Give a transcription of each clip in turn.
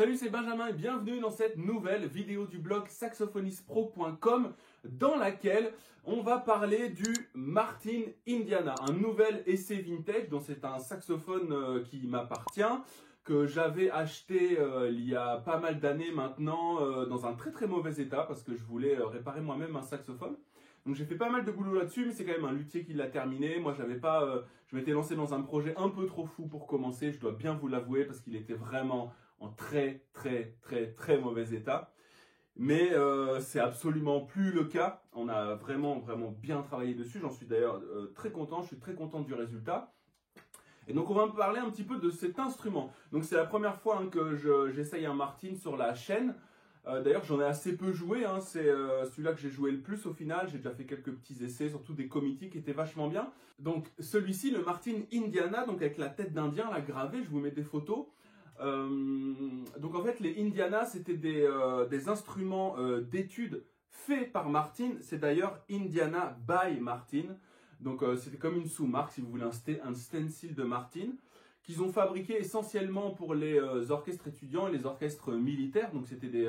Salut, c'est Benjamin et bienvenue dans cette nouvelle vidéo du blog saxophonistpro.com dans laquelle on va parler du Martin Indiana, un nouvel essai vintage. Donc c'est un saxophone qui m'appartient, que j'avais acheté il y a pas mal d'années maintenant dans un très mauvais état parce que je voulais réparer moi-même un saxophone. Donc j'ai fait pas mal de boulot là-dessus, mais c'est quand même un luthier qui l'a terminé. Moi, j'avais pas, je m'étais lancé dans un projet un peu trop fou pour commencer, je dois bien vous l'avouer, parce qu'il était vraiment en très mauvais état. Mais c'est absolument plus le cas. On a vraiment bien travaillé dessus. J'en suis d'ailleurs très content. Je suis très content du résultat. Et donc on va me parler un petit peu de cet instrument. Donc c'est la première fois que j'essaye un Martin sur la chaîne. D'ailleurs j'en ai assez peu joué, c'est celui-là que j'ai joué le plus au final. J'ai déjà fait quelques petits essais, surtout des comités qui étaient vachement bien. Donc celui-ci, le Martin Indiana, donc avec la tête d'Indien, la gravée, je vous mets des photos. Donc en fait les Indiana c'était des instruments d'études faits par Martin. C'est d'ailleurs Indiana by Martin. Donc c'était comme une sous-marque si vous voulez, un stencil de Martin qu'ils ont fabriqué essentiellement pour les orchestres étudiants et les orchestres militaires. Donc c'était des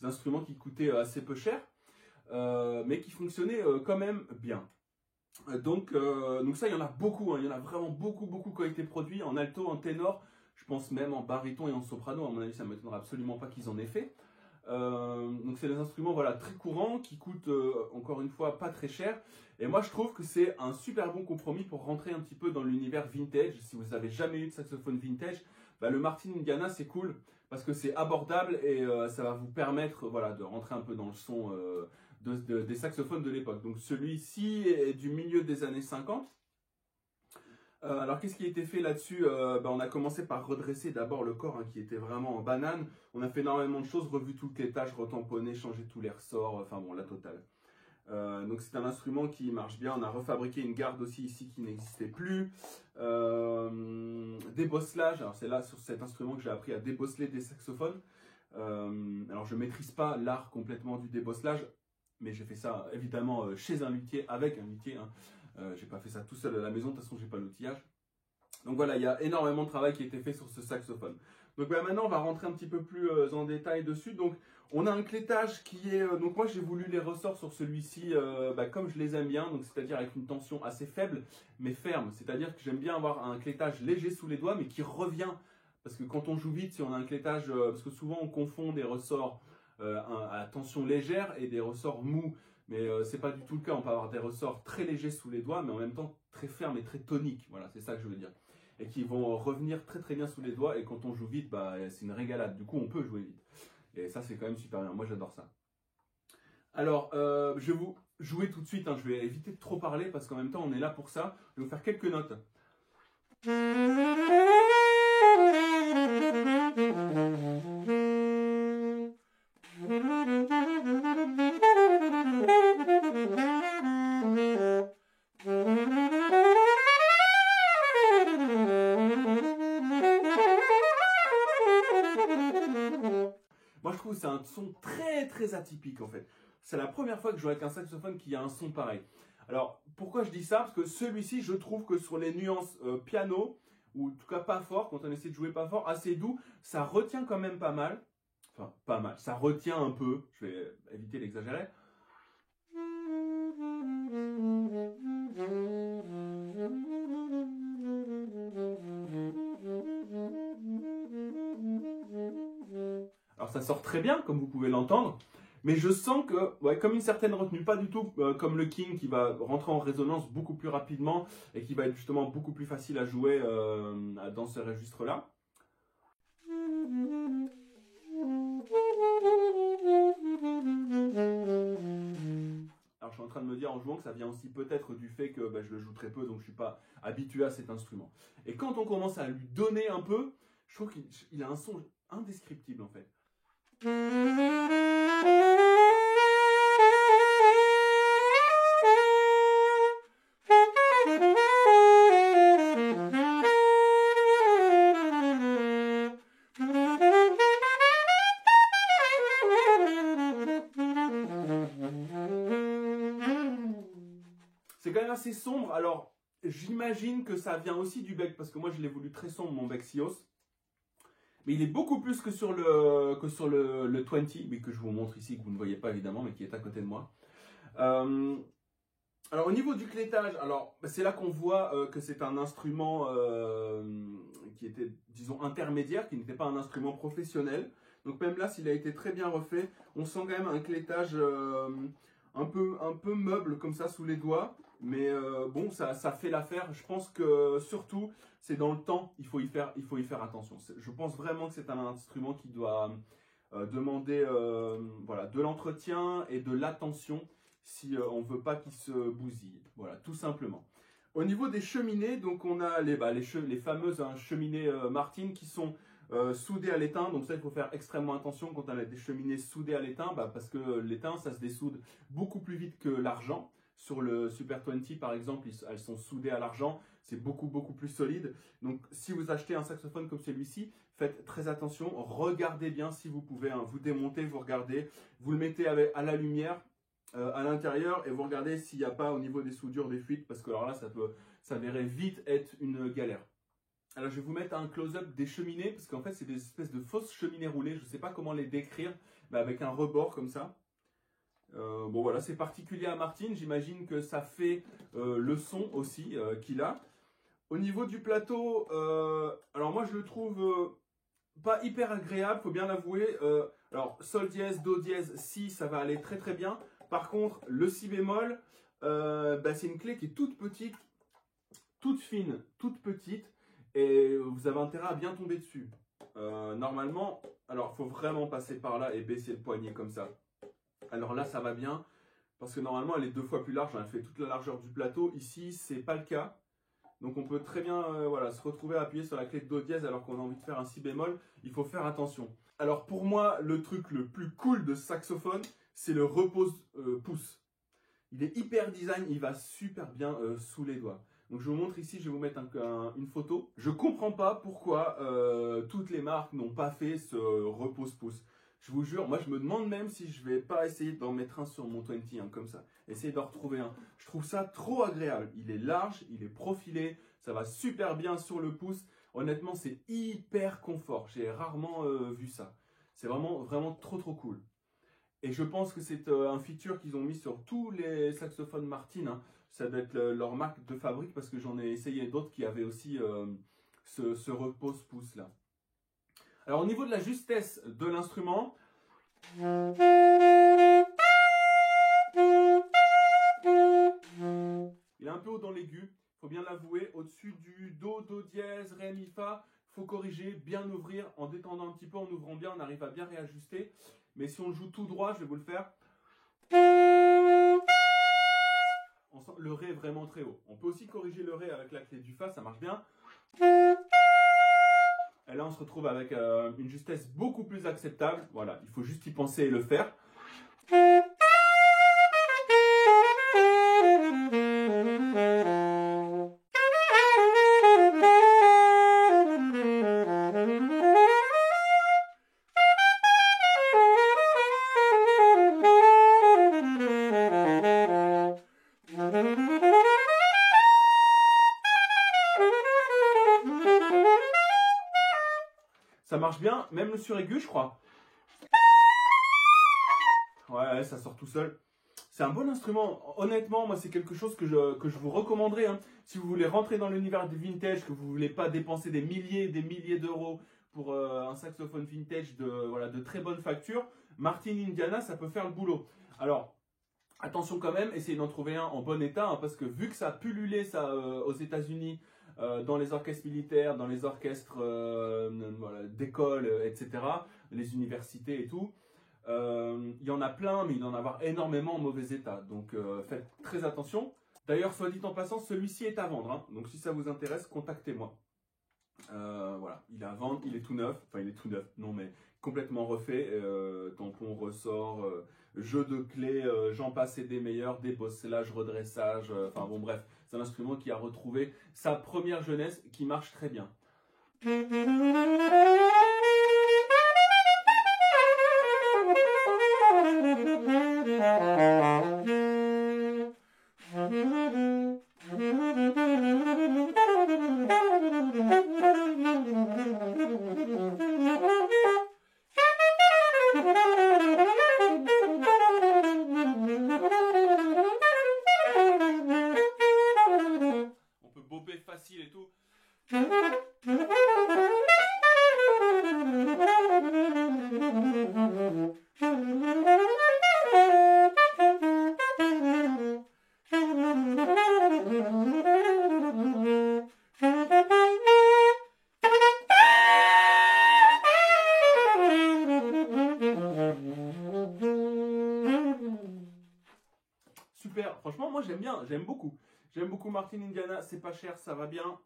instruments qui coûtaient assez peu cher mais qui fonctionnaient quand même bien. Donc ça il y en a beaucoup, il y en a vraiment beaucoup qui ont été produits en alto, en ténor. Je pense même en baryton et en soprano, à mon avis ça ne m'étonnerait absolument pas qu'ils en aient fait. Donc c'est des instruments voilà, très courants qui coûtent encore une fois pas très cher. Et moi je trouve que c'est un super bon compromis pour rentrer un petit peu dans l'univers vintage. Si vous n'avez jamais eu de saxophone vintage, le Martin Indiana c'est cool parce que c'est abordable et ça va vous permettre voilà, de rentrer un peu dans le son des saxophones de l'époque. Donc celui-ci est du milieu des années 50. Alors qu'est-ce qui a été fait là-dessus? On a commencé par redresser d'abord le corps qui était vraiment en banane. On a fait énormément de choses, revu tout le clétage, retamponné, changé tous les ressorts, enfin bon la totale. Donc c'est un instrument qui marche bien. On a refabriqué une garde aussi ici qui n'existait plus. Débosselage, alors c'est là sur cet instrument que j'ai appris à débosseler des saxophones. Alors je ne maîtrise pas l'art complètement du débosselage, mais j'ai fait ça évidemment chez un luthier, avec un luthier. J'ai pas fait ça tout seul à la maison, de toute façon j'ai pas l'outillage. Donc voilà, il y a énormément de travail qui a été fait sur ce saxophone. Donc maintenant on va rentrer un petit peu plus en détail dessus. Donc on a un clétage qui est, donc moi j'ai voulu les ressorts sur celui-ci comme je les aime bien, donc c'est-à-dire avec une tension assez faible mais ferme. C'est-à-dire que j'aime bien avoir un clétage léger sous les doigts mais qui revient. Parce que quand on joue vite, si on a un clétage, parce que souvent on confond des ressorts à tension légère et des ressorts mous. Mais c'est pas du tout le cas, on peut avoir des ressorts très légers sous les doigts, mais en même temps très fermes et très toniques, voilà, c'est ça que je veux dire. Et qui vont revenir très bien sous les doigts, et quand on joue vite, c'est une régalade, du coup on peut jouer vite. Et ça c'est quand même super bien, moi j'adore ça. Alors, je vais vous jouer tout de suite, je vais éviter de trop parler, parce qu'en même temps on est là pour ça. Je vais vous faire quelques notes. Moi je trouve que c'est un son très atypique en fait. C'est la première fois que je joue avec un saxophone qui a un son pareil. Alors pourquoi je dis ça? Parce que celui-ci je trouve que sur les nuances piano, ou en tout cas pas fort, quand on essaie de jouer pas fort, assez doux, ça retient quand même pas mal. Enfin pas mal, ça retient un peu, je vais éviter d'exagérer. Alors ça sort très bien, comme vous pouvez l'entendre, mais je sens que, comme une certaine retenue, pas du tout comme le King qui va rentrer en résonance beaucoup plus rapidement et qui va être justement beaucoup plus facile à jouer dans ce registre-là. Alors je suis en train de me dire en jouant que ça vient aussi peut-être du fait que je le joue très peu, donc je ne suis pas habitué à cet instrument. Et quand on commence à lui donner un peu, je trouve qu'il a un son indescriptible en fait. C'est quand même assez sombre, alors j'imagine que ça vient aussi du bec, parce que moi je l'ai voulu très sombre mon bec Sios. Mais il est beaucoup plus que sur le 20, mais que je vous montre ici, que vous ne voyez pas évidemment, mais qui est à côté de moi. Alors au niveau du clétage, alors c'est là qu'on voit que c'est un instrument qui était, disons, intermédiaire, qui n'était pas un instrument professionnel. Donc même là, s'il a été très bien refait, on sent quand même un clétage un peu meuble comme ça sous les doigts. Mais bon, ça fait l'affaire. Je pense que surtout, c'est dans le temps, il faut y faire attention. Je pense vraiment que c'est un instrument qui doit demander voilà, de l'entretien et de l'attention si on ne veut pas qu'il se bousille. Voilà, tout simplement. Au niveau des cheminées, donc on a les fameuses cheminées Martin qui sont soudées à l'étain. Donc ça, il faut faire extrêmement attention quand on a des cheminées soudées à l'étain, parce que l'étain, ça se dessoude beaucoup plus vite que l'argent. Sur le Super 20, par exemple, elles sont soudées à l'argent. C'est beaucoup plus solide. Donc, si vous achetez un saxophone comme celui-ci, faites très attention. Regardez bien si vous pouvez. Hein, vous démontez, vous regardez. Vous le mettez à la lumière, à l'intérieur, et vous regardez s'il n'y a pas au niveau des soudures des fuites. Parce que alors là, ça peut s'avérer vite être une galère. Alors, je vais vous mettre un close-up des cheminées. Parce qu'en fait, c'est des espèces de fausses cheminées roulées. Je ne sais pas comment les décrire. Mais avec un rebord comme ça. Bon voilà, c'est particulier à Martin, j'imagine que ça fait le son aussi qu'il a. Au niveau du plateau, alors moi je le trouve pas hyper agréable, faut bien l'avouer. Alors sol dièse, do dièse, si, ça va aller très bien. Par contre, le si bémol, c'est une clé qui est toute petite, toute fine, toute petite, et vous avez intérêt à bien tomber dessus. Normalement, alors il faut vraiment passer par là et baisser le poignet comme ça. Alors là, ça va bien, parce que normalement, elle est 2 fois plus large, elle fait toute la largeur du plateau. Ici, c'est pas le cas. Donc on peut très bien voilà, se retrouver à appuyer sur la clé de do dièse alors qu'on a envie de faire un si bémol. Il faut faire attention. Alors pour moi, le truc le plus cool de ce saxophone, c'est le repose-pouce. Il est hyper design, il va super bien sous les doigts. Donc je vous montre ici, je vais vous mettre une photo. Je comprends pas pourquoi toutes les marques n'ont pas fait ce repose-pouce. Je vous jure, moi je me demande même si je vais pas essayer d'en mettre un sur mon 20, hein, comme ça. Essayer d'en retrouver un. Je trouve ça trop agréable. Il est large, il est profilé, ça va super bien sur le pouce. Honnêtement, c'est hyper confort. J'ai rarement vu ça. C'est vraiment trop cool. Et je pense que c'est un feature qu'ils ont mis sur tous les saxophones Martin. Hein. Ça doit être leur marque de fabrique parce que j'en ai essayé d'autres qui avaient aussi ce repose-pouce là. Alors au niveau de la justesse de l'instrument, il est un peu haut dans l'aigu, il faut bien l'avouer. Au-dessus du do, do dièse, ré, mi, fa, il faut corriger, bien ouvrir, en détendant un petit peu, en ouvrant bien, on arrive à bien réajuster. Mais si on le joue tout droit, je vais vous le faire. On sent le ré vraiment très haut. On peut aussi corriger le ré avec la clé du fa, ça marche bien. Et là, on se retrouve avec une justesse beaucoup plus acceptable. Voilà, il faut juste y penser et le faire. Ça marche bien, même le suraigu, je crois. Ouais, ça sort tout seul. C'est un bon instrument. Honnêtement, moi, c'est quelque chose que je vous recommanderais. Hein. Si vous voulez rentrer dans l'univers du vintage, que vous ne voulez pas dépenser des milliers d'euros pour un saxophone vintage de très bonne facture, Martin Indiana, ça peut faire le boulot. Alors, attention quand même, essayez d'en trouver un en bon état, hein, parce que vu que ça a pullulé ça, aux États-Unis, dans les orchestres militaires, dans les orchestres d'école, etc., les universités et tout, il y en a plein, mais il doit en avoir énormément en mauvais état. Donc faites très attention. D'ailleurs, soit dit en passant, celui-ci est à vendre. Hein. Donc si ça vous intéresse, contactez-moi. Voilà, il est à vendre, il est tout neuf. Enfin, il est tout neuf, non mais complètement refait. Tampon, ressort, jeu de clés, j'en passe et des meilleurs, débosselage, redressage. Enfin bon bref, c'est un instrument qui a retrouvé sa première jeunesse, qui marche très bien. Super, franchement moi j'aime bien, j'aime beaucoup. J'aime beaucoup Martin Indiana, c'est pas cher, ça va bien.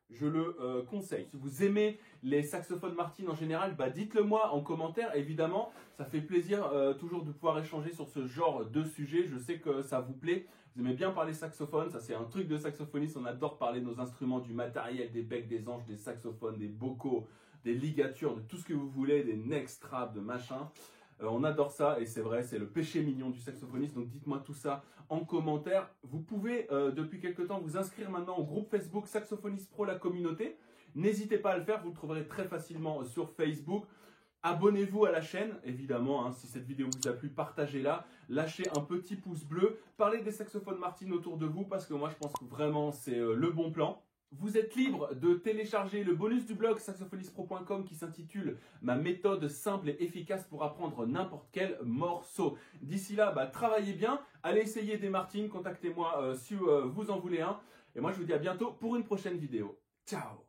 Je le conseille. Si vous aimez les saxophones Martin en général, bah dites-le moi en commentaire. Évidemment, ça fait plaisir toujours de pouvoir échanger sur ce genre de sujet. Je sais que ça vous plaît. Vous aimez bien parler saxophone. Ça, c'est un truc de saxophoniste. On adore parler de nos instruments, du matériel, des becs, des anges, des saxophones, des bocaux, des ligatures, de tout ce que vous voulez, des neck straps, de machin. On adore ça et c'est vrai, c'est le péché mignon du saxophoniste. Donc dites-moi tout ça en commentaire. Vous pouvez depuis quelques temps vous inscrire maintenant au groupe Facebook Saxophoniste Pro la communauté. N'hésitez pas à le faire, vous le trouverez très facilement sur Facebook. Abonnez-vous à la chaîne, évidemment, hein, si cette vidéo vous a plu, partagez-la. Lâchez un petit pouce bleu. Parlez des saxophones Martin autour de vous parce que moi je pense que vraiment c'est le bon plan. Vous êtes libre de télécharger le bonus du blog saxophonistepro.com qui s'intitule « Ma méthode simple et efficace pour apprendre n'importe quel morceau ». D'ici là, bah, travaillez bien, allez essayer des Martin, contactez-moi si vous en voulez un. Et moi, je vous dis à bientôt pour une prochaine vidéo. Ciao!